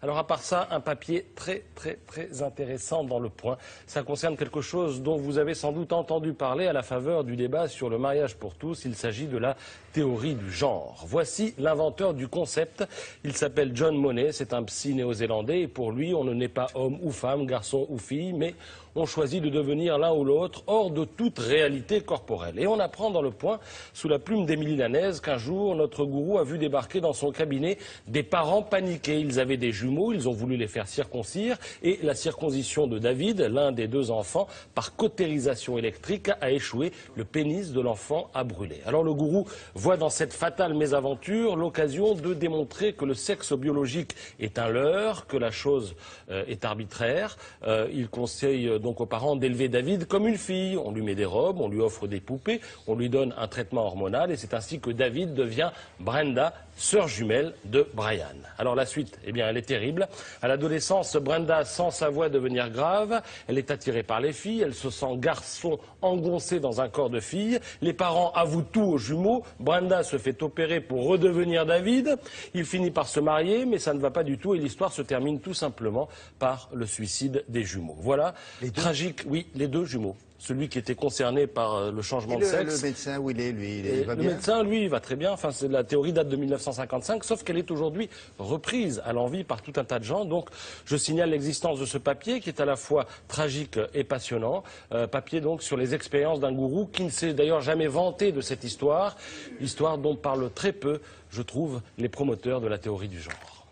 Alors à part ça, un papier très intéressant dans Le Point. Ça concerne quelque chose dont vous avez sans doute entendu parler à la faveur du débat sur le mariage pour tous. Il s'agit de la théorie du genre. Voici l'inventeur du concept. Il s'appelle John Monnet, c'est un psy néo-zélandais et pour lui, on ne naît pas homme ou femme, garçon ou fille, mais on choisit de devenir l'un ou l'autre hors de toute réalité corporelle. Et on apprend dans Le Point, sous la plume d'Émilie Lanaise, qu'un jour, notre gourou a vu débarquer dans son cabinet des parents paniqués. Ils avaient des jumeaux, ils ont voulu les faire circoncire et la circoncision de David, l'un des deux enfants, par cautérisation électrique, a échoué. Le pénis de l'enfant a brûlé. Alors le gourou voit dans cette fatale mésaventure l'occasion de démontrer que le sexe biologique est un leurre, que la chose est arbitraire. Il conseille donc aux parents d'élever David comme une fille. On lui met des robes, on lui offre des poupées, on lui donne un traitement hormonal et c'est ainsi que David devient Brenda, sœur jumelle de Brian. Alors la suite, eh bien, elle est terrible. À l'adolescence, Brenda sent sa voix devenir grave. Elle est attirée par les filles. Elle se sent garçon engoncé dans un corps de fille. Les parents avouent tout aux jumeaux. Brenda se fait opérer pour redevenir David. Il finit par se marier, mais ça ne va pas du tout et l'histoire se termine tout simplement par le suicide des jumeaux. Voilà, tragique, oui, les deux jumeaux. Celui qui était concerné par le changement de sexe. Le médecin, où il est, lui, il va bien? Le médecin, lui, il va très bien. Enfin, la théorie date de 1955, sauf qu'elle est aujourd'hui reprise à l'envi par tout un tas de gens. Donc, je signale l'existence de ce papier qui est à la fois tragique et passionnant. Papier, donc, sur les expériences d'un gourou qui ne s'est d'ailleurs jamais vanté de cette histoire. Histoire dont parlent très peu, je trouve, les promoteurs de la théorie du genre.